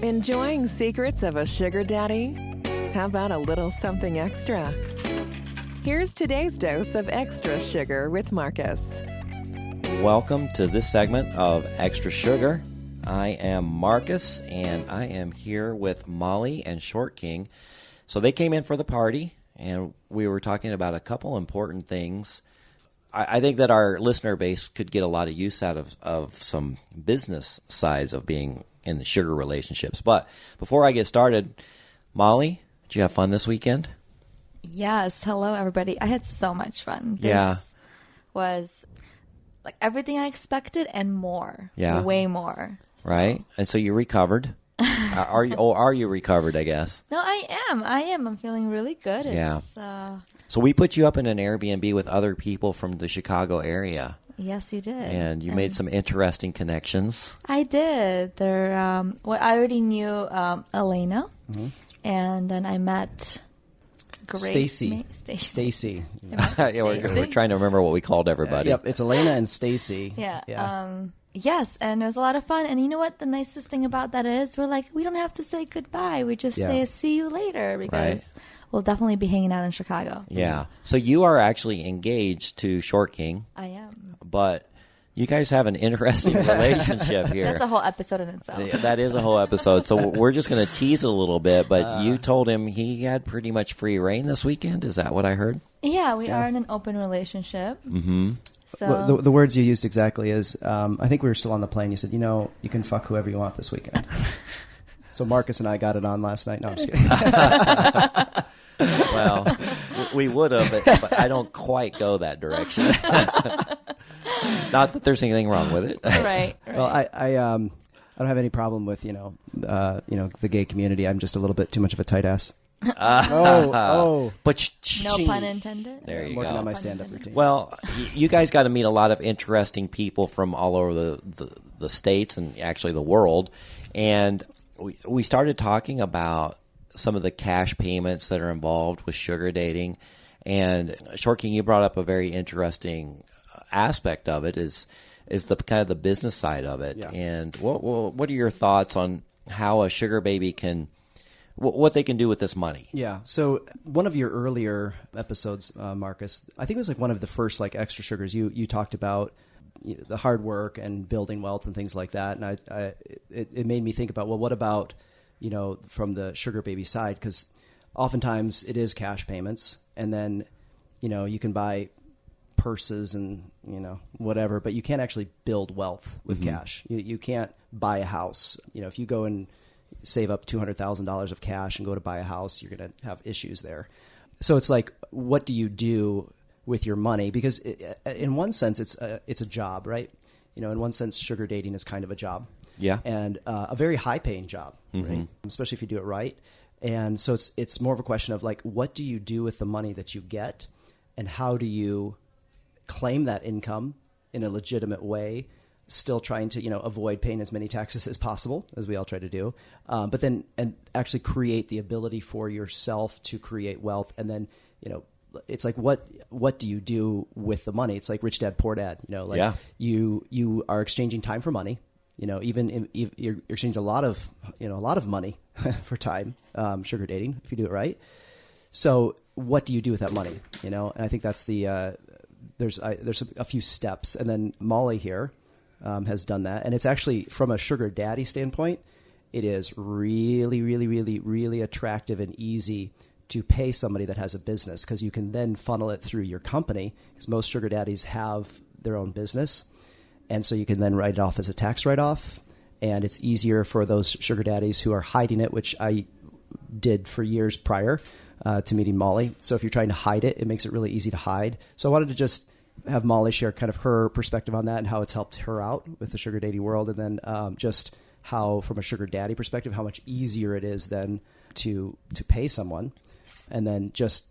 Enjoying secrets of a sugar daddy? How about a little something extra? Here's today's dose of extra sugar with Marcus. Welcome to this segment of Extra Sugar. I am Marcus, and I am here with Molly and Short King. So they came in for the party, and we were talking about a couple important things. I think that our listener base could get a lot of use out of some business sides of being in the sugar relationships. But before I get started, Molly, did you have fun this weekend? Yes. Hello, everybody. I had so much fun. This was like everything I expected and more. Yeah. Way more. So. Right? And so you recovered. Are you recovered, I guess? No, I am. I'm feeling really good. Yeah. So we put you up in an Airbnb with other people from the Chicago area. Yes, you did. And you made some interesting connections. I did. I already knew Elena, and then I met Grace. Stacy. Yeah, we're trying to remember what we called everybody. Yep, it's Elena and Stacy. Yeah. Yes, and it was a lot of fun. And you know what? The nicest thing about that is we don't have to say goodbye. We just say see you later because we'll definitely be hanging out in Chicago. Yeah. So you are actually engaged to Short King. I am. But you guys have an interesting relationship here. That's a whole episode in itself. That is a whole episode. So we're just going to tease it a little bit. But you told him he had pretty much free reign this weekend. Is that what I heard? Yeah, we are in an open relationship. Mm-hmm. So well, the words you used exactly is, I think we were still on the plane. You said, you can fuck whoever you want this weekend. So Marcus and I got it on last night. No, I'm just kidding. Well, we would have, but I don't quite go that direction. Not that there's anything wrong with it. Right. Well, I don't have any problem with the gay community. I'm just a little bit too much of a tight ass. But no pun intended. There you I'm working go. on my stand-up routine. Well, you guys got to meet a lot of interesting people from all over the states and actually the world. And we started talking about some of the cash payments that are involved with sugar dating. And Short King, you brought up a very interesting aspect of it is the kind of the business side of it. Yeah. And what are your thoughts on how a sugar baby can what they can do with this money? Yeah. So one of your earlier episodes, Marcus, I think it was like one of the first like Extra Sugars. You talked about the hard work and building wealth and things like that, and it made me think about, well, what about from the sugar baby side? Because oftentimes it is cash payments, and then you can buy purses and whatever, but you can't actually build wealth with cash. You can't buy a house. If you go and save up $200,000 of cash and go to buy a house, you're going to have issues there. So it's like, what do you do with your money? Because in one sense, it's a job, right? In one sense, sugar dating is kind of a job. Yeah. And a very high-paying job, right? Especially if you do it right. And so it's more of a question of like, what do you do with the money that you get, and how do you claim that income in a legitimate way, still trying to avoid paying as many taxes as possible, as we all try to do, but then and actually create the ability for yourself to create wealth. And then it's like what do you do with the money? It's like Rich Dad Poor Dad. You are exchanging time for money. Even you're exchanging a lot of money for time. Sugar dating, if you do it right. So what do you do with that money? And I think that's there's a few steps, and then Molly here has done that. And it's actually, from a sugar daddy standpoint, it is really, really, really, really attractive and easy to pay somebody that has a business, because you can then funnel it through your company, because most sugar daddies have their own business. And so you can then write it off as a tax write-off. And it's easier for those sugar daddies who are hiding it, which I did for years prior to meeting Molly. So if you're trying to hide it, it makes it really easy to hide. So I wanted to just have Molly share kind of her perspective on that and how it's helped her out with the sugar dating world. And then just how, from a sugar daddy perspective, how much easier it is then to pay someone. And then just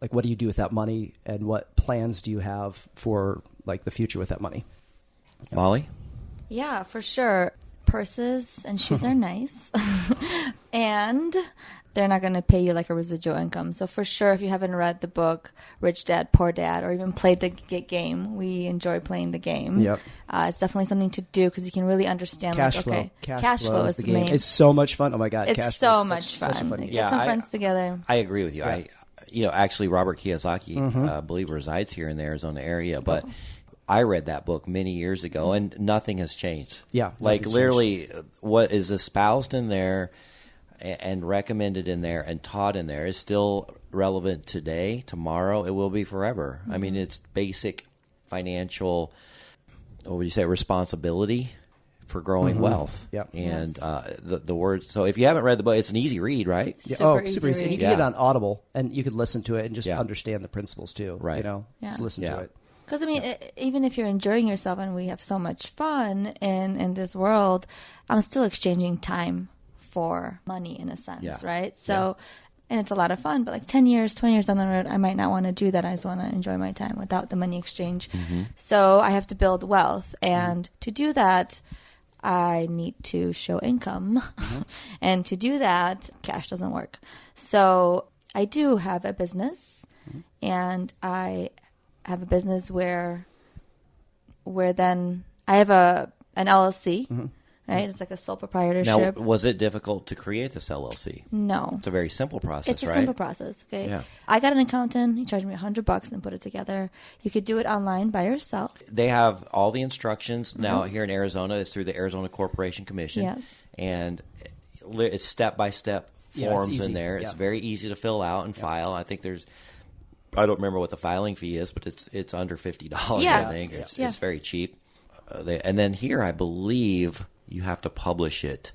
like, what do you do with that money, and what plans do you have for like the future with that money? Molly? Yeah, for sure. purses and shoes are nice. And they're not going to pay you like a residual income. So for sure, if you haven't read the book Rich Dad, Poor Dad, or even played the game, we enjoy playing the game. Yep. It's definitely something to do because you can really understand cash flow. Cash flow is the game. main. It's so much fun. Oh my God. It's cash so flow much fun. Such a fun game. Get some friends together. I agree with you. Yeah. Actually, Robert Kiyosaki, I believe, resides here in the Arizona area, but I read that book many years ago, and nothing has changed. Yeah, like literally, what is espoused in there and recommended in there and taught in there is still relevant today. Tomorrow, it will be forever. I mean, it's basic financial, what would you say, responsibility for growing wealth. Yep. And the words. So if you haven't read the book, it's an easy read, right? Super easy. read. And you can get it on Audible, and you could listen to it and just understand the principles too. Right. Just listen to it. Because, I mean, even if you're enjoying yourself and we have so much fun in this world, I'm still exchanging time for money in a sense, right? So, and it's a lot of fun, but like 10 years, 20 years down the road, I might not want to do that. I just want to enjoy my time without the money exchange. So I have to build wealth. And to do that, I need to show income. And to do that, cash doesn't work. So I do have a business, and I have a business where then I have an LLC, right? It's like a sole proprietorship. Now, was it difficult to create this LLC? No. It's a very simple process, It's a right? simple process, okay? Yeah. I got an accountant. He charged me $100 and put it together. You could do it online by yourself. They have all the instructions. Now, here in Arizona, it's through the Arizona Corporation Commission. Yes. And it's step-by-step forms in there. It's very easy to fill out and file. I think I don't remember what the filing fee is, but it's under $50, I think. It's very cheap. And then here, I believe you have to publish it.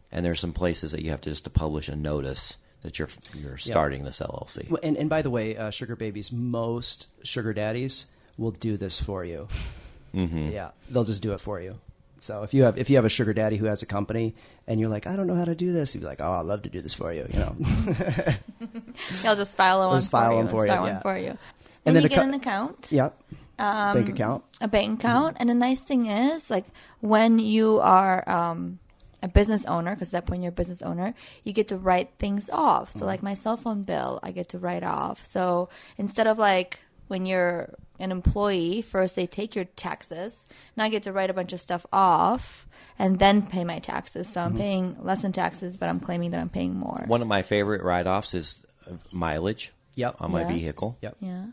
And there's some places that you have to publish a notice that you're starting this LLC. Well, and by the way, Sugar Babies, most Sugar Daddies will do this for you. Yeah, they'll just do it for you. So if you have a Sugar Daddy who has a company and you're like, I don't know how to do this, you'd be like, oh, I'd love to do this for you. They'll just file one for you. And then you get an account. Yeah. Bank account. A bank account. And the nice thing is, like, when you are a business owner, because at that point you're a business owner, you get to write things off. So like my cell phone bill, I get to write off. So instead of like when you're an employee, first they take your taxes. Now I get to write a bunch of stuff off and then pay my taxes. So I'm paying less in taxes, but I'm claiming that I'm paying more. One of my favorite write-offs is mileage on my vehicle. Yep. Yeah.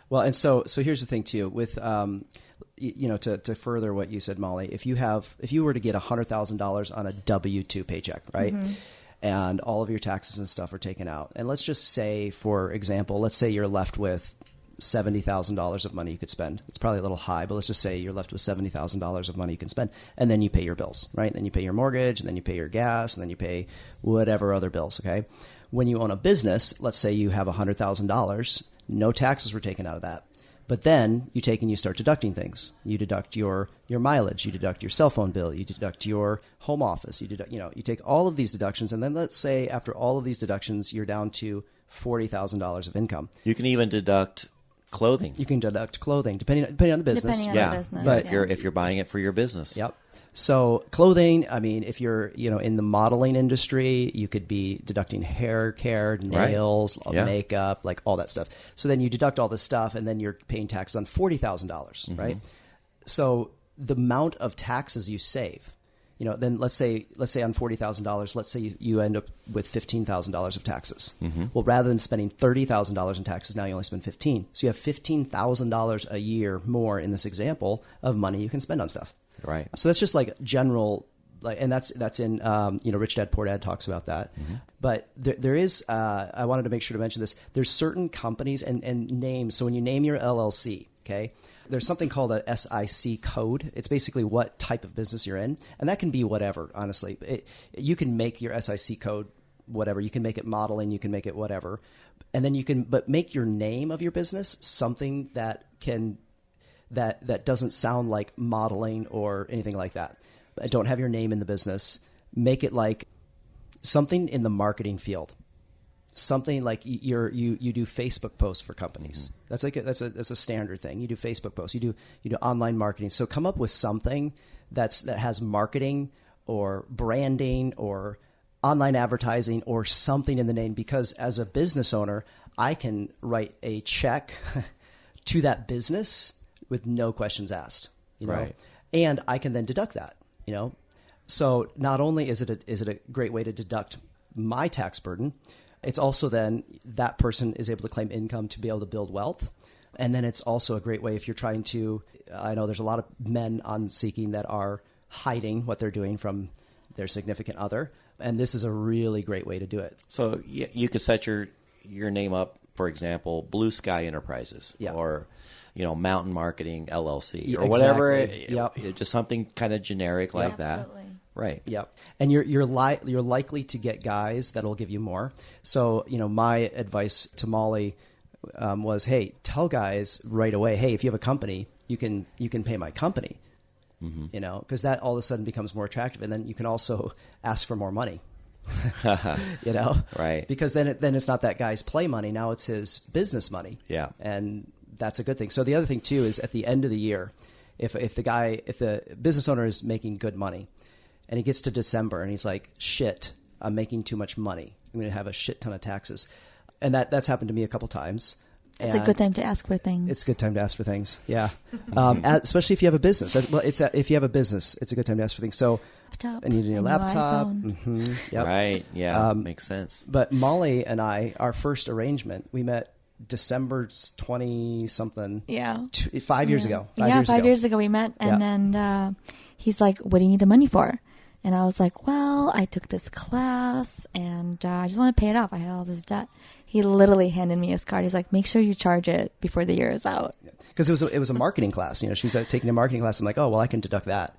Well, and so here's the thing too with to further what you said, Molly. If you were to get $100,000 on a W-2 paycheck, right, and all of your taxes and stuff are taken out, and let's just say, for example, let's say you're left with $70,000 of money you could spend. It's probably a little high, but let's just say you're left with $70,000 of money you can spend, and then you pay your bills, right? Then you pay your mortgage, and then you pay your gas, and then you pay whatever other bills. Okay, when you own a business, let's say you have $100,000. No taxes were taken out of that. But then you take and you start deducting things. You deduct your mileage, you deduct your cell phone bill, you deduct your home office, you take all of these deductions, and then let's say after all of these deductions, you're down to $40,000 of income. You can even deduct clothing. You can deduct clothing depending on the business. Depending on the business. But if you're buying it for your business. Yep. So clothing, I mean, if you're, in the modeling industry, you could be deducting hair care, nails, makeup, like all that stuff. So then you deduct all this stuff, and then you're paying taxes on $40,000, right? So the amount of taxes you save, then let's say on $40,000, let's say you end up with $15,000 of taxes. Well, rather than spending $30,000 in taxes, now you only spend $15,000. So you have $15,000 a year more in this example of money you can spend on stuff. Right. So that's just like general, and that's in Rich Dad Poor Dad talks about that. But there is I wanted to make sure to mention this. There's certain companies and names. So when you name your LLC, okay, there's something called a SIC code. It's basically what type of business you're in, and that can be whatever. Honestly, you can make your SIC code whatever. You can make it modeling. You can make it whatever, and then but make your name of your business something that doesn't sound like modeling or anything like that. Don't have your name in the business. Make it like something in the marketing field. Something like you do Facebook posts for companies. That's a standard thing. You do Facebook posts. You do online marketing. So come up with something that has marketing or branding or online advertising or something in the name, because as a business owner, I can write a check to that business with no questions asked, you know, Right. and I can then deduct that, you know. So not only is it a great way to deduct my tax burden, it's also then that person is able to claim income to be able to build wealth. And then it's also a great way if you're trying to, I know there's a lot of men on Seeking that are hiding what they're doing from their significant other. And this is a really great way to do it. So you could set your name up, for example, Blue Sky Enterprises, Yeah. or Mountain Marketing LLC, Yeah, or whatever. exactly. Yep. Just something kind of generic like that. Absolutely. Right. Yep. And you're likely to get guys that'll give you more. So, my advice to Molly was, hey, tell guys right away, hey, if you have a company, you can pay my company. Mm-hmm. Because that all of a sudden becomes more attractive, and then you can also ask for more money. Right. Because then it's not that guy's play money, now it's his business money. Yeah. And that's a good thing. So the other thing too is at the end of the year, if the business owner is making good money and he gets to December and he's like, shit, I'm making too much money, I'm going to have a shit ton of taxes. And that's happened to me a couple times. It's a good time to ask for things. It's a good time to ask for things. Yeah. Especially if you have a business. If you have a business, it's a good time to ask for things. So, Laptop, and you need a a new laptop. iPhone. Yep. Right. Yeah. Makes sense. But Molly and I, our first arrangement, we met December 20 something. Yeah. 5 years ago. 5 years ago we met, and then he's like, "What do you need the money for?" And I was like, "Well, I took this class, and I just want to pay it off. I had all this debt." He literally handed me his card. He's like, "Make sure you charge it before the year is out." Because it was a marketing class. She was taking a marketing class. I'm like, oh, well, I can deduct that.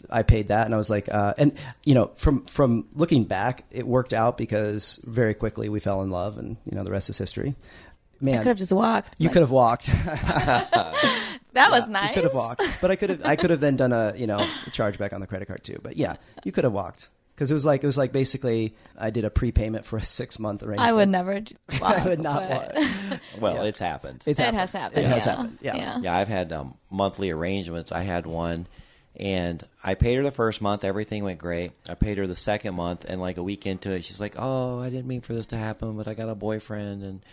I paid that, and I was like, from looking back, it worked out because very quickly we fell in love, and the rest is history. Man, I could have just walked. You could have walked. That was nice. You could have walked, but I could have then done a charge back on the credit card too. But yeah, you could have walked. Because it was like basically I did a prepayment for a 6-month arrangement. I would never walk. I would not walk. Well, it's happened. It has happened. It has happened. Yeah. Yeah, I've had monthly arrangements. I had one, and I paid her the first month. Everything went great. I paid her the second month, and like a week into it, she's like, "Oh, I didn't mean for this to happen, but I got a boyfriend," and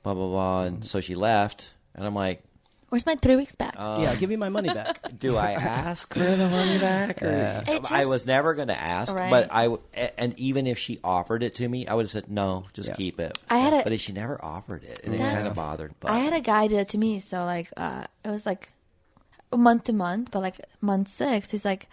blah, blah, blah. And so she left, and I'm like, "Where's my 3 weeks back?" Yeah, give me my money back. Do I ask for the money back? Or, I was never going to ask, Right. but and even if she offered it to me, I would have said, no, just keep it. But she never offered it, and it kind of bothered. But I had a guy do it to me, so like it was like month to month, but like month 6, he's like,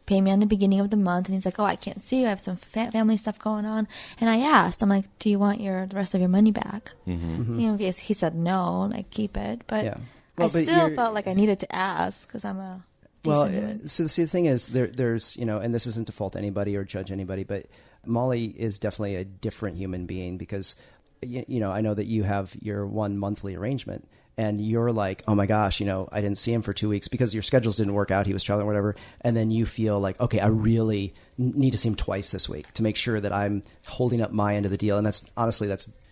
pay me on the beginning of the month, and he's like, oh, I can't see you, I have some family stuff going on, and I asked, I'm like, do you want the rest of your money back? Mm-hmm. He said no, like keep it, but. Yeah. Well, I still felt like I needed to ask because I'm a decent woman. So see, the thing is, there's and this isn't to fault anybody or judge anybody, but Molly is definitely a different human being because, I know that you have your one monthly arrangement, and you're like, oh my gosh, I didn't see him for 2 weeks because your schedules didn't work out. He was traveling, or whatever, and then you feel like, okay, I really need to see him twice this week to make sure that I'm holding up my end of the deal, and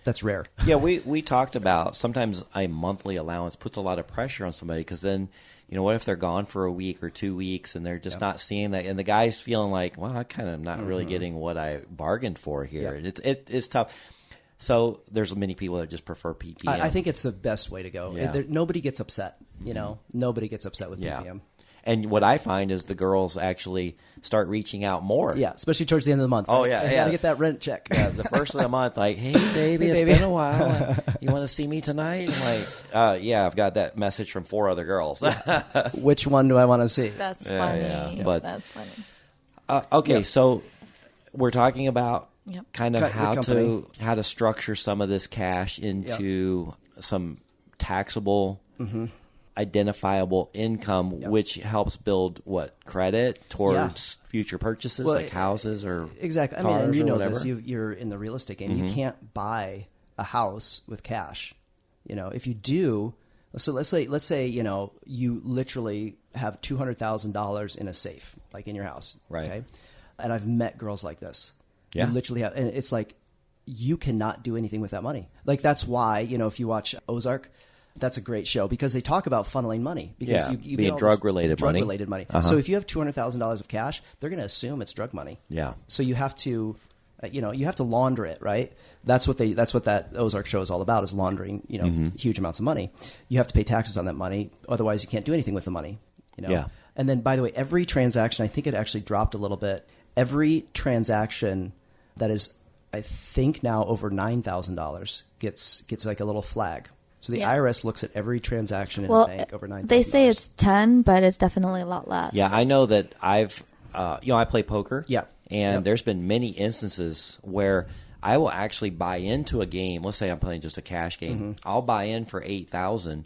that's rare. Yeah, we talked about sometimes a monthly allowance puts a lot of pressure on somebody because then, what if they're gone for a week or 2 weeks and they're just not seeing that, and the guy's feeling like, well, I kind of not really getting what I bargained for here. Yeah. It's tough. So there's many people that just prefer PPM. I think it's the best way to go. Yeah. Nobody gets upset. Nobody gets upset with PPM. Yeah. And what I find is the girls actually start reaching out more. Yeah, especially towards the end of the month. Oh, right? yeah. I got to get that rent check. Yeah, the first of the month, like, hey, baby, it's been a while. You want to see me tonight? I'm like, yeah, I've got that message from 4 other girls. Which one do I want to see? That's funny. Yeah. But, that's funny. Okay, so we're talking about kind of how to structure some of this cash into some taxable identifiable income, which helps build credit towards future purchases, like houses or exactly. cars and you or know whatever. this. You're in the real estate game. You can't buy a house with cash. If you do, so let's say you literally have $200,000 in a safe, like in your house, right? Okay? And I've met girls like this. Yeah, you literally have, and it's like you cannot do anything with that money. Like that's why if you watch Ozark. That's a great show because they talk about funneling money. Because Yeah, you being get all this drug-related money. Drug-related money. So if you have $200,000 of cash, they're going to assume it's drug money. Yeah. So you have to, you have to launder it, right? That's what that Ozark show is all about, is laundering, huge amounts of money. You have to pay taxes on that money. Otherwise, you can't do anything with the money, Yeah. And then, by the way, every transaction, I think it actually dropped a little bit. Every transaction that is, I think now over $9,000 gets like a little flag. So the IRS looks at every transaction in a bank over $9,000. They say it's 10, but it's definitely a lot less. Yeah, I know that I've, I play poker. Yeah. And there's been many instances where I will actually buy into a game. Let's say I'm playing just a cash game. I'll buy in for $8,000,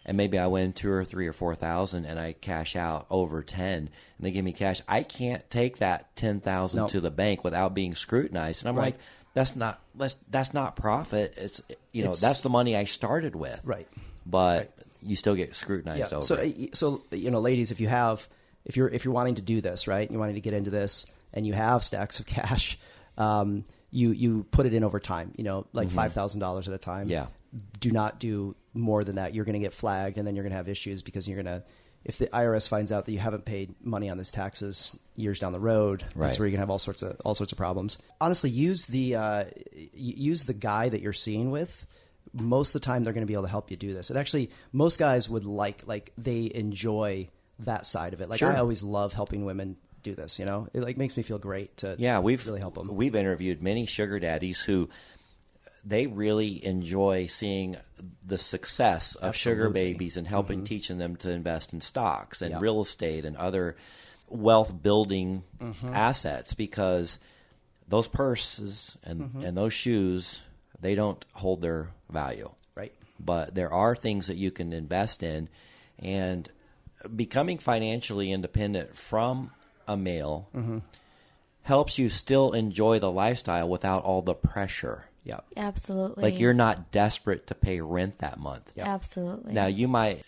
and maybe I win $2,000 or $3,000 or $4,000, and I cash out over 10, and they give me cash. I can't take that $10,000 to the bank without being scrutinized, and I'm like, that's not profit. It's that's the money I started with. Right. But you still get scrutinized over. So ladies, if you're wanting to do this, right? You're wanting to get into this, and you have stacks of cash. You put it in over time, like $5,000 at a time. Yeah. Do not do more than that. You're going to get flagged, and then you're going to have issues because if the IRS finds out that you haven't paid money on this taxes years down the road, that's where you're going to have all sorts of problems. Honestly, use the guy that you're seeing with. Most of the time, they're going to be able to help you do this. And actually, most guys would like they enjoy that side of it. Like I always love helping women do this, it makes me feel great to really help them. We've interviewed many sugar daddies who they really enjoy seeing the success of sugar babies and helping teaching them to invest in stocks and real estate and other wealth building assets, because those purses and those shoes, they don't hold their value. Right. But there are things that you can invest in, and becoming financially independent from a male helps you still enjoy the lifestyle without all the pressure. Yeah, absolutely. Like you're not desperate to pay rent that month. Yep. Absolutely. Now you might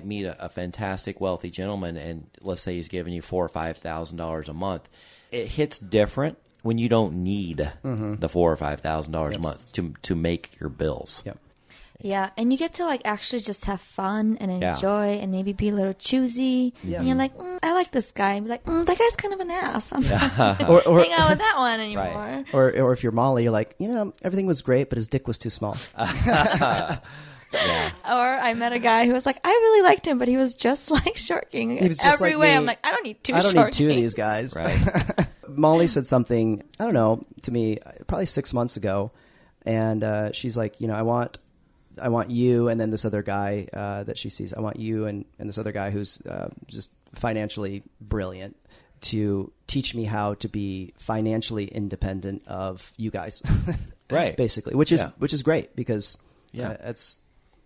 meet a fantastic wealthy gentleman, and let's say he's giving you $4,000 or $5,000 a month. It hits different when you don't need the $4,000 or $5,000 a month to make your bills. Yep. Yeah, and you get to actually just have fun and enjoy and maybe be a little choosy. Yeah. And you're like, I like this guy. And be like, that guy's kind of an ass. I'm not or hang out with that one anymore. Right. Or if you're Molly, you're like, everything was great, but his dick was too small. Yeah. Or I met a guy who was like, I really liked him, but he was just like Short King. He was just every like way. me. I'm like, I don't need two I don't Short need two of Kings. these guys. Right. Molly said something, I don't know, to me probably 6 months ago, and she's like, I want you and then this other guy that she sees. I want you and this other guy who's just financially brilliant to teach me how to be financially independent of you guys. Right. Basically, which is great because it's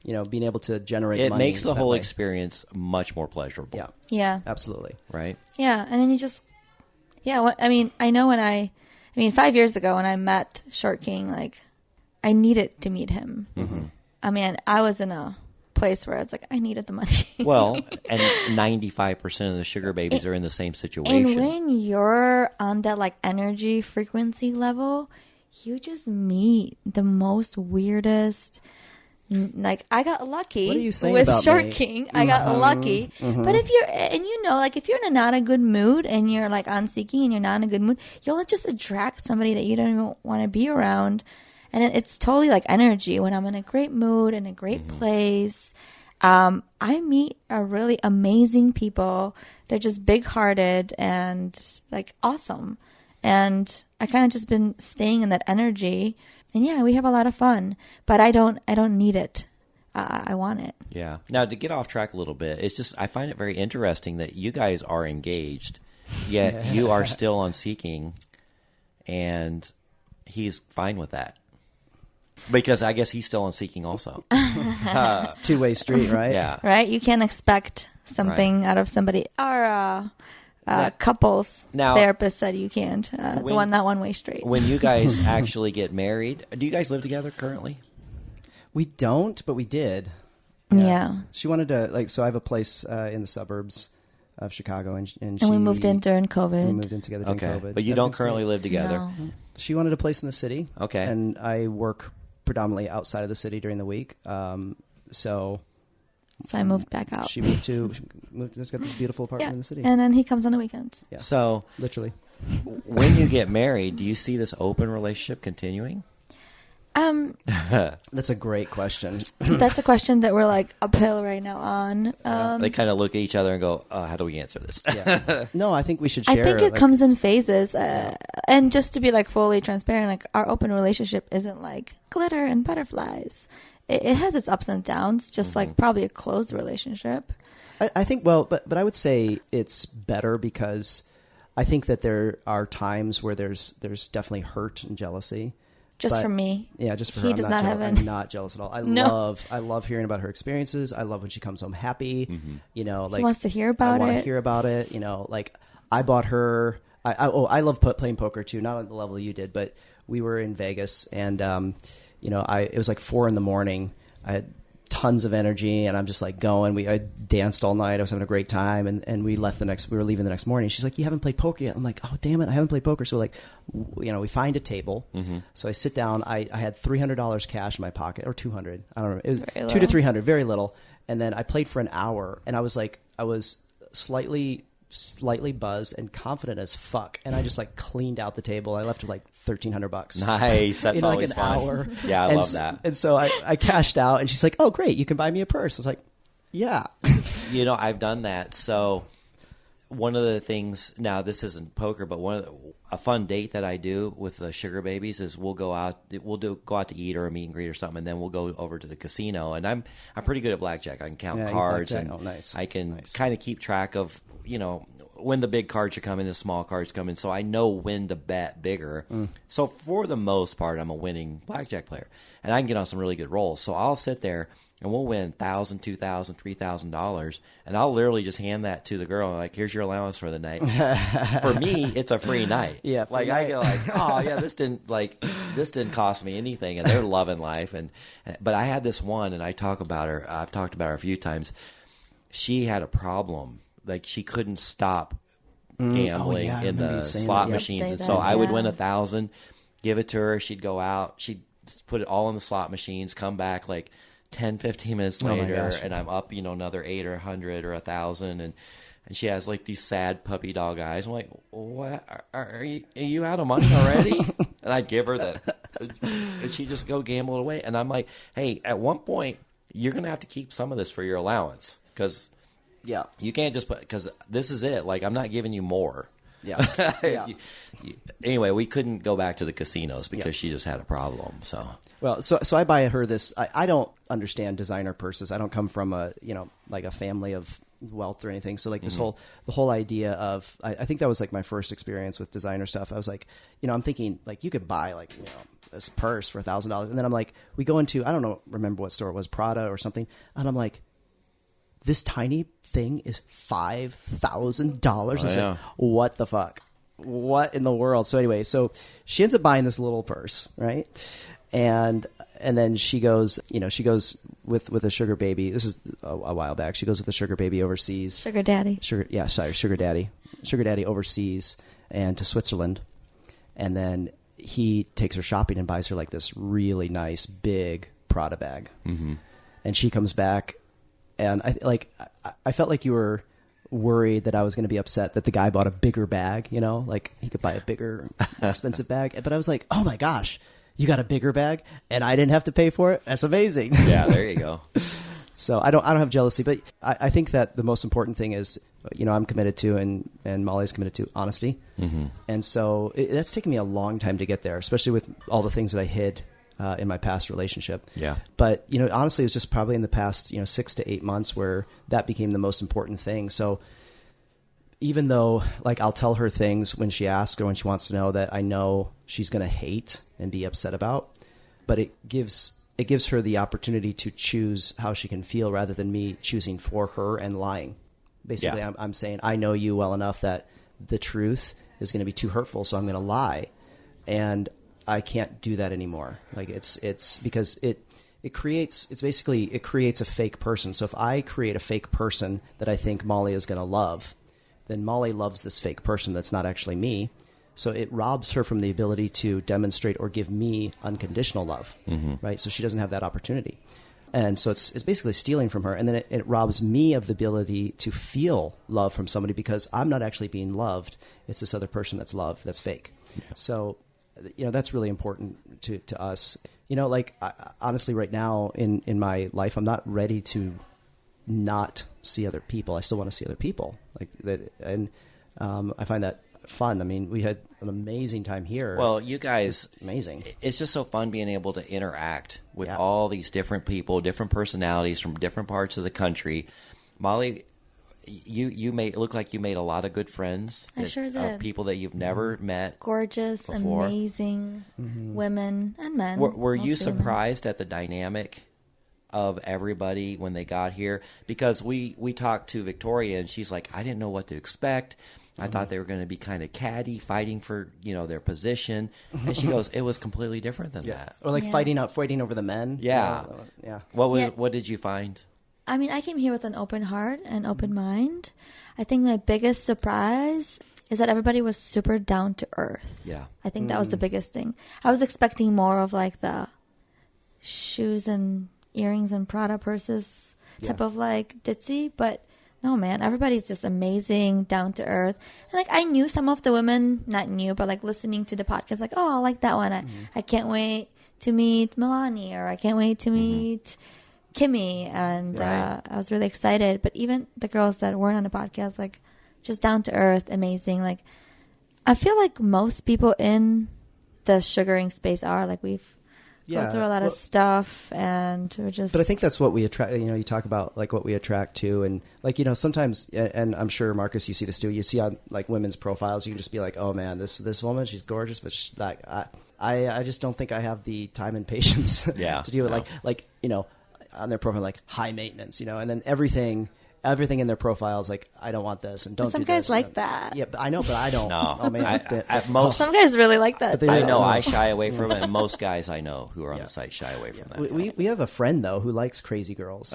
being able to generate it money. Makes the that whole way. experience much more pleasurable. Yeah. Yeah. Absolutely. Right. Yeah, and then you just I know when 5 years ago when I met Short King, I needed to meet him. Mm-hmm. I was in a place where it's like I needed the money. Well, and 95% of the sugar babies are in the same situation. And when you're on that energy frequency level, you just meet the most weirdest. I got lucky What are you saying with about Short me? King. I got lucky. But if if you're in a not a good mood and you're on seeking and you're not in a good mood, you'll just attract somebody that you don't even want to be around. And it's totally energy. When I'm in a great mood, in a great place, I meet a really amazing people. They're just big-hearted and awesome. And I kind of just been staying in that energy. And we have a lot of fun. But I don't need it. I want it. Yeah. Now, to get off track a little bit, it's just I find it very interesting that you guys are engaged, yet you are still on seeking, and he's fine with that. Because I guess he's still on seeking also. It's a two-way street, right? Yeah. Right? You can't expect something out of somebody. Our couples therapist said you can't. It's not one-way street. When you guys actually get married, do you guys live together currently? We don't, but we did. Yeah. She wanted to, so I have a place in the suburbs of Chicago, and we moved in during COVID. We moved in together during COVID. But you don't currently live together. No. She wanted a place in the city. Okay. And I work predominantly outside of the city during the week. So So I moved back out. She moved just got this beautiful apartment in the city. And then he comes on the weekends. Yeah. So literally. When you get married, do you see this open relationship continuing? That's a great question. That's a question that we're like uphill right now on. They kind of look at each other and go, how do we answer this? Yeah. No, I think we should share. I think it comes in phases. And just to be like fully transparent, like our open relationship isn't like glitter and butterflies. It has its ups and downs, just like probably a closed relationship. I think, but I would say it's better because I think that there are times where there's definitely hurt and jealousy. Just for me. Yeah, just for her. He does not have any. I'm not jealous at all. I love hearing about her experiences. I love when she comes home happy. You know, like he wants to hear about it. I want to hear about it. You know, like I bought her. I love playing poker too. Not on the level you did, but we were in Vegas and you know, it was like 4 a.m. I had tons of energy and I'm just like going. I danced all night. I was having a great time and we were leaving the next morning. She's like, you haven't played poker yet. I'm like, oh damn it, I haven't played poker. So like, you know, we find a table. So I sit down. I had $300 cash in my pocket, or $200. I don't know. It was $200 to $300, very little. And then I played for an hour and I was slightly buzzed and confident as fuck. And I just like cleaned out the table. I left with like $1,300. Nice. That's in always like an fun. hour. Yeah, I love that. And so I cashed out and she's like, oh great, you can buy me a purse. I was like, yeah. You know, I've done that. So one of the things, now this isn't poker, but a fun date that I do with the Sugar Babies is we'll go out to eat or a meet and greet or something, and then we'll go over to the casino. And I'm pretty good at blackjack. I can count cards and I can kind of keep track of, you know, when the big cards are coming, the small cards come in, so I know when to bet bigger. So for the most part, I'm a winning blackjack player, and I can get on some really good rolls. So I'll sit there and we'll win $1,000, $2,000, $3,000, and I'll literally just hand that to the girl. Like, here's your allowance for the night. For me, it's a free night. Yeah, like I go like, oh yeah, this didn't cost me anything, and they're loving life. But I had this one, and I've talked about her a few times. She had a problem. Like she couldn't stop gambling in the slot machines, and so I would win $1,000, give it to her. She'd go out, she'd put it all in the slot machines, come back like 10, 15 minutes later, and I'm up, you know, another 8 or 100 or 1,000, and she has like these sad puppy dog eyes. I'm like, what? Are you out of money already? And I'd give her that, and she'd just go gamble it away. And I'm like, hey, at one point you're gonna have to keep some of this for your allowance because. Yeah, you can't just put, because this is it. Like, I'm not giving you more. Yeah. Anyway, we couldn't go back to the casinos because she just had a problem. So I buy her this. I don't understand designer purses. I don't come from a family of wealth or anything. So like the whole idea of I think that was like my first experience with designer stuff. I was like, you know, I'm thinking like you could buy like, you know, this purse for $1,000, and then I'm like, we go into, I don't remember what store it was, Prada or something, and I'm like, this tiny thing is $5,000. I said, what the fuck? What in the world? So anyway, so she ends up buying this little purse, right? And then she goes with a sugar baby. This is a while back. She goes with a sugar baby overseas. Sugar daddy. Sugar daddy. Sugar daddy overseas and to Switzerland. And then he takes her shopping and buys her like this really nice big Prada bag. And she comes back. And I felt like you were worried that I was going to be upset that the guy bought a bigger bag, you know, like he could buy a bigger, more expensive bag. But I was like, oh my gosh, you got a bigger bag and I didn't have to pay for it. That's amazing. Yeah, there you go. So I don't have jealousy, but I think that the most important thing is, you know, I'm committed to and Molly's committed to honesty. And so that's taken me a long time to get there, especially with all the things that I hid in my past relationship. Yeah. But, you know, honestly, it was just probably in the past, 6 to 8 months where that became the most important thing. So even though like I'll tell her things when she asks or when she wants to know that I know she's going to hate and be upset about, but it gives her the opportunity to choose how she can feel rather than me choosing for her and lying. Basically, I'm saying, I know you well enough that the truth is going to be too hurtful, so I'm going to lie. And I can't do that anymore. Like it's because it creates a fake person. So if I create a fake person that I think Molly is going to love, then Molly loves this fake person that's not actually me. So it robs her from the ability to demonstrate or give me unconditional love, right? So she doesn't have that opportunity. And so it's basically stealing from her. And then it robs me of the ability to feel love from somebody because I'm not actually being loved. It's this other person that's loved, that's fake. Yeah. So, that's really important to us. Honestly, right now in my life, I'm not ready to not see other people. I still want to see other people like that. And I find that fun. I mean, we had an amazing time here. Well, you guys, it's amazing. It's just so fun being able to interact with all these different people, different personalities from different parts of the country. Molly, you made it look like you made a lot of good friends. I sure did. Of people that you've never met. Gorgeous, before. Amazing women and men. Were you mostly surprised at the dynamic of everybody when they got here? Because we talked to Victoria and she's like, I didn't know what to expect. I thought they were going to be kind of catty, fighting for their position, and she goes, "It was completely different than that." Or like fighting over the men. Yeah, yeah. What did you find? I mean, I came here with an open heart and open mind. I think my biggest surprise is that everybody was super down to earth. Yeah, I think that was the biggest thing. I was expecting more of like the shoes and earrings and Prada purses type of like ditzy, but. No, man, everybody's just amazing, down to earth. And like I knew some of the women, not new, but like listening to the podcast, like, oh, I like that one. I can't wait to meet Milani, or I can't wait to meet Kimmy. And I was really excited. But even the girls that weren't on the podcast, like just down to earth, amazing. Like I feel like most people in the sugaring space are like we've go through a lot of stuff, and we're just. But I think that's what we attract. You talk about like what we attract to, and like sometimes, and I'm sure Marcus, you see this too. You see on like women's profiles, you can just be like, oh man, this woman, she's gorgeous, but I just don't think I have the time and patience to do it. Like on their profile, like high maintenance, and then everything in their profile is like, I don't want this, and don't. Some do guys this. like that. Yeah, but I know, but I don't. No, oh man, at most, some guys really like that. I know I shy away from it, and most guys I know who are on the site shy away from that. We have a friend though who likes crazy girls.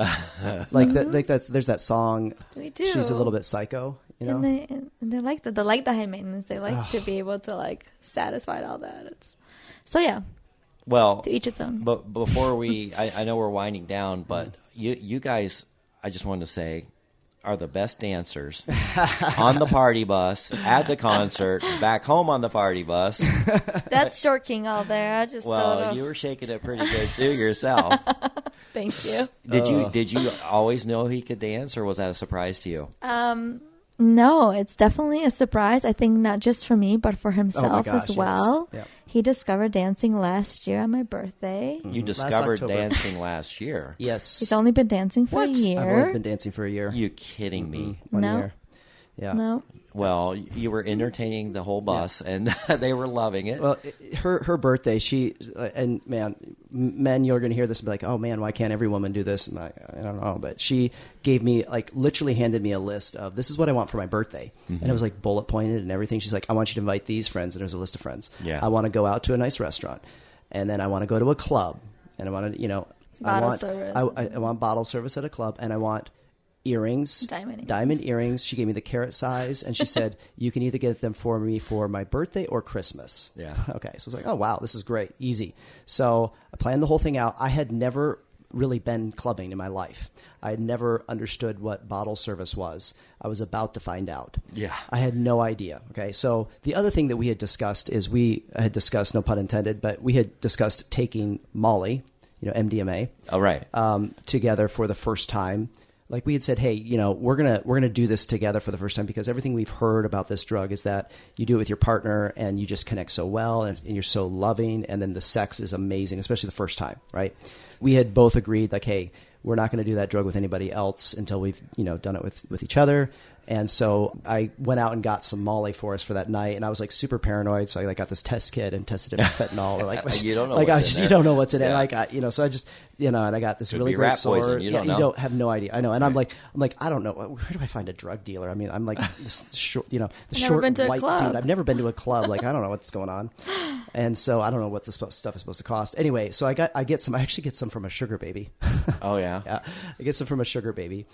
There's that song. We do. She's a little bit psycho, And they like that. They like the high maintenance. They like to be able to like satisfy all that. Well, to each its own. But before I know we're winding down, but you guys, I just wanted to say, are the best dancers on the party bus, at the concert, back home on the party bus. That's Short King all there. I just don't know. You were shaking it pretty good too yourself. Thank you. Did you always know he could dance, or was that a surprise to you? No, it's definitely a surprise. I think not just for me, but for himself as well. Yes. Yeah. He discovered dancing last year on my birthday. You discovered dancing last year. Yes. He's only been dancing for a year. I've only been dancing for a year. You kidding me? One No. year. Yeah. No. Well, you were entertaining the whole bus, and they were loving it. Well, her birthday, and man, men, you're going to hear this and be like, oh man, why can't every woman do this? And I don't know, but she gave me, like, literally handed me a list of, this is what I want for my birthday. And it was like bullet pointed and everything. She's like, I want you to invite these friends. And there's a list of friends. Yeah. I want to go out to a nice restaurant. And then I want to go to a club. And I want to, Bottle service. I want bottle service at a club. And I want diamond earrings. She gave me the carat size, and she said, you can either get them for me for my birthday or Christmas. Yeah. Okay. So I was like, oh wow, this is great. Easy. So I planned the whole thing out. I had never really been clubbing in my life. I had never understood what bottle service was. I was about to find out. Yeah. I had no idea. Okay. So the other thing that we had discussed is no pun intended, but we had discussed taking Molly, MDMA. Oh, right. Together for the first time. Like we had said, hey, we're gonna do this together for the first time, because everything we've heard about this drug is that you do it with your partner and you just connect so well, and you're so loving, and then the sex is amazing, especially the first time, right? We had both agreed, like, hey, we're not going to do that drug with anybody else until we've done it with each other. And so I went out and got some Molly for us for that night, and I was like super paranoid. So I got this test kit and tested it for fentanyl. Or like you don't know, you don't know what's in it. Like so I just and I got this really great sword. Poison. You don't know. You don't have no idea. I know, and right. I'm like I don't know. Where do I find a drug dealer? I mean, I'm like this short, the short white dude. I've never been to a club. Like I don't know what's going on, and so I don't know what this stuff is supposed to cost. Anyway, so I actually get some from a Sugar Baby. Oh yeah, yeah. I get some from a Sugar Baby.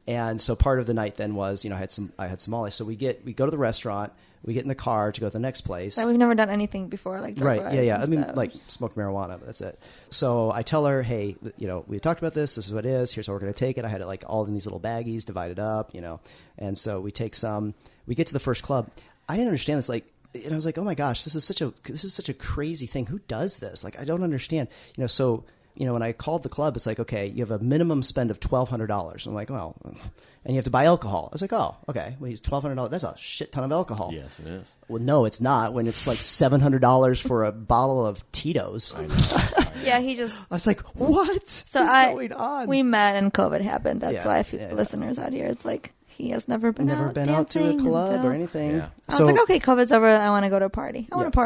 And so part of the night then was, I had some Molly. So we go to the restaurant, we get in the car to go to the next place. Like we've never done anything before, like right, yeah. I mean, stuff. like smoke marijuana, but that's it. So I tell her, hey, we talked about this. This is what it is. Here's how we're going to take it. I had it like all in these little baggies, divided up, And so we take some. We get to the first club. I didn't understand this, and I was like, oh my gosh, this is such a crazy thing. Who does this? Like, I don't understand. So. When I called the club, it's like, okay, you have a minimum spend of $1,200. I'm like, well, and you have to buy alcohol. I was like, oh, okay, well, it's $1,200. That's a shit ton of alcohol. Yes, it is. Well, no, it's not. When it's like $700 for a bottle of Tito's. I know. Yeah, I was like, what is going on? We met and COVID happened. That's why yeah. listeners out here, it's like he has never been out to a club or anything. Yeah. I was like, okay, COVID's over. I want to go to a party. I want to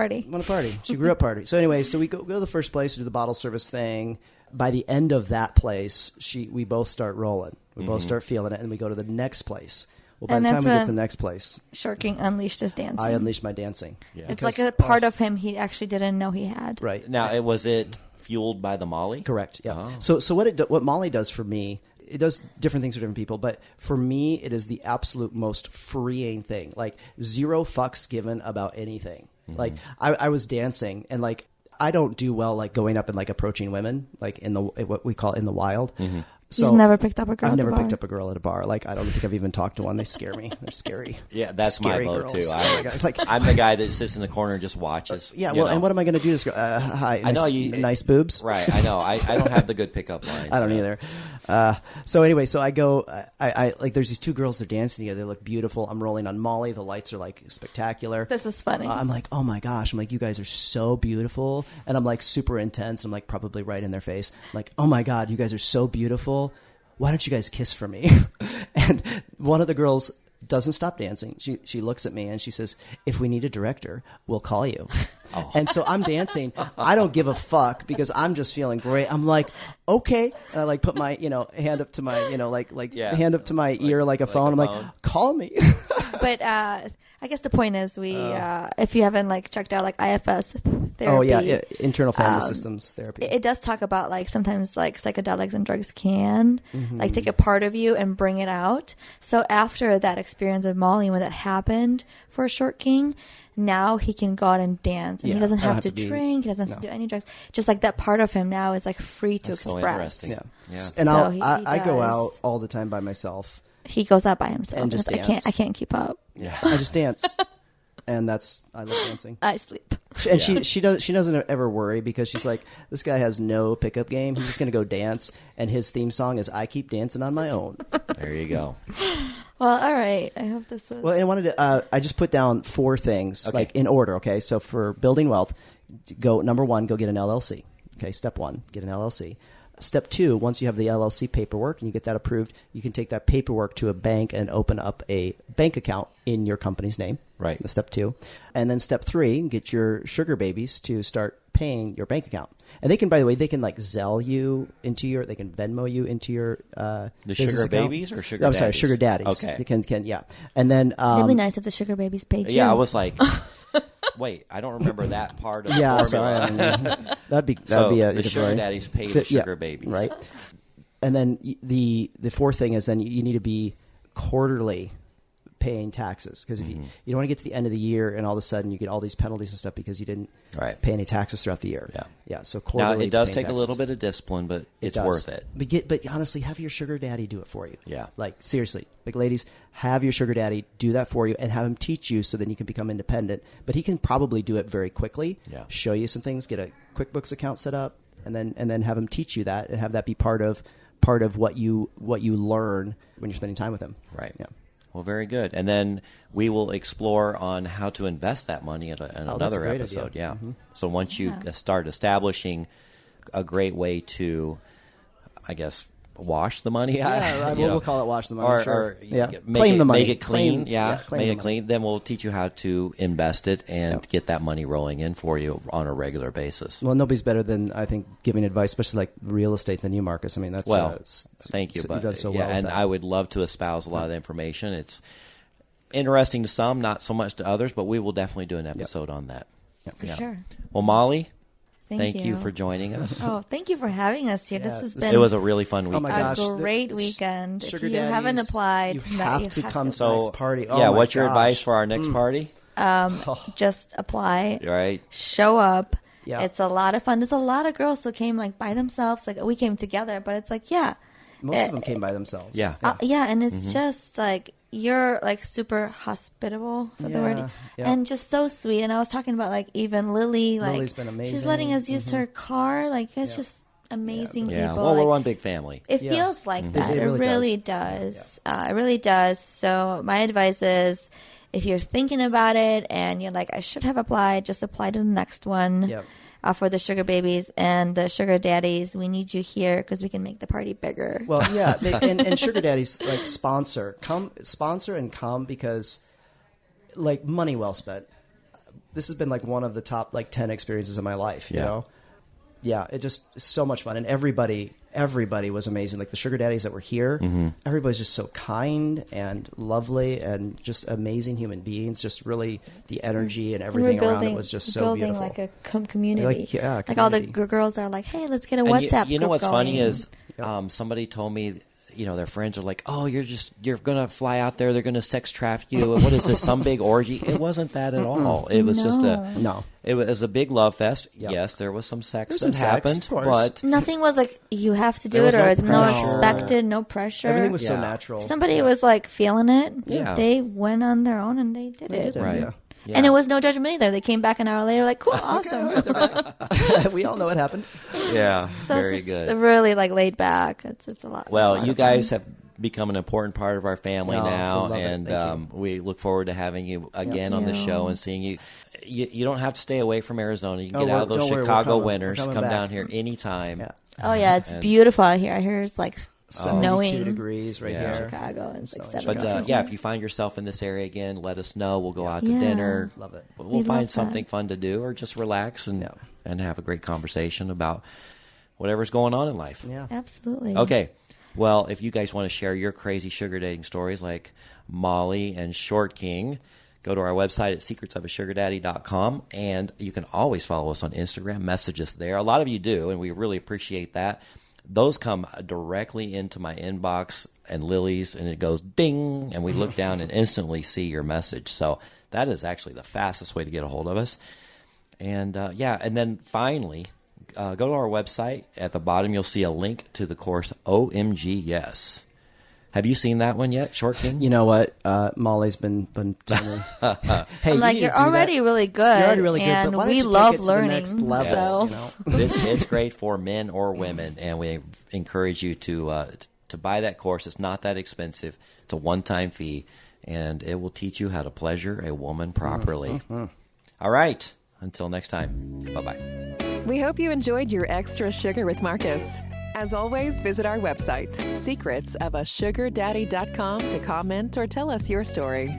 party. She grew up party. So anyway, we go to the first place. We do the bottle service thing. By the end of that place, we both start rolling. We both start feeling it, and we go to the next place. Well, by the time we get to the next place, Short King unleashed his dancing. I unleashed my dancing. Yeah. It's like a part of him he actually didn't know he had. Right. Now, was it fueled by the Molly? Correct, yeah. Oh. So what Molly does for me, it does different things for different people, but for me, it is the absolute most freeing thing. Like, zero fucks given about anything. Like, I was dancing, and like, I don't do well like going up and like approaching women like in what we call in the wild. So he's never picked up a girl. I've never picked up a girl at a bar. Like, I don't think I've even talked to one. They scare me. They're scary. Yeah, that's scary my girls. vote too. Like, I'm the guy that sits in the corner and just watches. Yeah, well, and what am I going to do? This girl, hi, I know you nice boobs. Right, I know. I don't have the good pickup lines. I don't either. So anyway, so I go. I like. There's these two girls. They're dancing together. They look beautiful. I'm rolling on Molly. The lights are like spectacular. This is funny. I'm like, oh my gosh. I'm like, you guys are so beautiful, and I'm like super intense. I'm like probably right in their face. I'm like, oh my god, you guys are so beautiful. Why don't you guys kiss for me? And one of the girls doesn't stop dancing. She looks at me and she says, if we need a director, we'll call you. Oh. And so I'm dancing. I don't give a fuck because I'm just feeling great. I'm like, okay. And I like put my, hand up to my, hand up to my ear like a phone. I'm like, call me. But I guess the point is if you haven't like checked out like IFS therapy. Oh yeah, internal family systems therapy. It does talk about like sometimes like psychedelics and drugs can like take a part of you and bring it out. So after that experience of Molly, when that happened for Short King, now he can go out and dance, and he doesn't have to drink. He doesn't have to do any drugs. Just like that part of him now is like free to express. So interesting. Yeah. And so I go out all the time by myself. He goes out by himself and just dance. I can't keep up. Yeah, I just dance, and I love dancing. I sleep. And she doesn't ever worry because she's like, this guy has no pickup game. He's just gonna go dance, and his theme song is "I Keep Dancing on My Own." There you go. Well, all right. I hope this was. Well, and I wanted to. I just put down 4 things, like in order. Okay, so for building wealth, number 1, go get an LLC. Okay, step 1, get an LLC. Step 2, once you have the LLC paperwork and you get that approved, you can take that paperwork to a bank and open up a bank account in your company's name. Right. That's step 2. And then step 3, get your sugar babies to start paying your bank account. And they can, by the way, they can like Zelle you into they can Venmo you into your the business sugar account. babies or sugar I'm daddies? sorry, sugar daddies. Okay. They can, yeah. And then It'd be nice if the sugar babies paid you. Yeah, I was like, wait, I don't remember that part of the yeah, formula. sorry. that'd be the sugar daddies pay the sugar babies, right? And then the 4th thing is then you need to be quarterly paying taxes, because if you don't want to get to the end of the year and all of a sudden you get all these penalties and stuff because you didn't pay any taxes throughout the year. Yeah. So quarterly. Now it does take taxes. a little bit of discipline, but it's worth it. But honestly, have your sugar daddy do it for you. Yeah. Like seriously, like ladies, have your sugar daddy do that for you and have him teach you so then you can become independent. But he can probably do it very quickly. Yeah. Show you some things, get a QuickBooks account set up, and then have him teach you that and have that be part of what you learn when you're spending time with him. Right. Yeah. Well, very good. And then we will explore on how to invest that money in another episode. Idea. Yeah. Mm-hmm. So once you start establishing a great way to, I guess, wash the money out. Yeah, we'll call it wash the money. Or claim the money. Make it clean. Claim it clean. Then we'll teach you how to invest it and get that money rolling in for you on a regular basis. Well, nobody's better than, I think, giving advice, especially like real estate, than you, Marcus. I mean, that's thank you. You've done so well. And I would love to espouse a lot of the information. It's interesting to some, not so much to others, but we will definitely do an episode on that. For sure. Well, Molly, Thank you you for joining us. Oh, thank you for having us here. This has been It was a really fun weekend. Oh my gosh, a great the weekend. Sugar If you Daddies, haven't applied, you have to come to the next party. Oh yeah, my what's your gosh. advice for our next party? Just apply. Right. Show up. Yeah. It's a lot of fun. There's a lot of girls who came like by themselves. Like we came together, but it's like, Most of them came by themselves. Yeah. and it's just like you're like super hospitable. Is that the word? Yeah. And just so sweet. And I was talking about like even Lily. Like Lily's been amazing. she's letting us use her car. Like it's just amazing Yeah. people. Well, like, we're one big family. it feels like that. It It really really does. It really does. So my advice is, if you're thinking about it and you're like, I should have applied, just apply to the next one. Yep. For the Sugar Babies and the Sugar Daddies, we need you here because we can make the party bigger. Well, yeah, and Sugar Daddies like sponsor and come because like money well spent. This has been like one of the top like 10 experiences of my life. You know, yeah, it just is so much fun, and everybody was amazing. Like the Sugar Daddies that were here, everybody's just so kind and lovely and just amazing human beings. Just really the energy and everything around it was just so building beautiful. like a community. Like, all the community. girls are like, hey, let's get a And WhatsApp you know group what's going. funny is somebody told me, their friends are like, oh, you're going to fly out there. They're going to sex traffic you. What is this, some big orgy? It wasn't that at all. It was just it was a big love fest. Yep. Yes, there was some sex There's that some sex, happened, of course. but Nothing was like, you have to do There was it, or no it's no pressure. expected, no pressure. Everything was so Yeah. natural. If somebody was like feeling it, Yeah. they went on their own and they did it. right. Yeah. Yeah. And it was no judgment either. They came back an hour later like, cool, awesome. We all know what happened. Yeah, So very it's just good. really like laid back. It's a lot. Well, it's a lot you of fun. guys have become an important part of our family Oh, we now, love it. and Thank we look forward to having you again on the you. show and seeing you. You don't have to stay away from Arizona. You can Oh, get out of those don't worry, we're Chicago coming. We're winters. coming Come back. down here anytime. Yeah. Oh yeah, it's And- beautiful out here. I hear it's like 72 snowing degrees right Yeah. here. Chicago, and it's like So- 7 But degrees. if you find yourself in this area again, let us know. We'll go out to Yeah. dinner. Love it. We'll We'd find love something that. fun to do, or just relax and Yeah. have a great conversation about whatever's going on in life. Yeah. Absolutely. Okay. Well, if you guys want to share your crazy sugar dating stories like Molly and Short King, go to our website at secretsofasugardaddy.com, and you can always follow us on Instagram, message us there. A lot of you do, and we really appreciate that. Those come directly into my inbox and Lily's, and it goes ding, and we look down and instantly see your message. So that is actually the fastest way to get a hold of us. And and then finally, go to our website. At the bottom, you'll see a link to the course OMG Yes. Have you seen that one yet, Short King? You know what? Molly's been telling me. Hey, I'm like, you you're need to do already that. really good. You're already really good, and but why don't we you take love it to learning. the next level? So You know? It's great for men or women, and we encourage you to buy that course. It's not that expensive. It's a one-time fee, and it will teach you how to pleasure a woman properly. All right. Until next time. Bye-bye. We hope you enjoyed your Extra Sugar with Marcus. As always, visit our website, secretsofasugardaddy.com, to comment or tell us your story.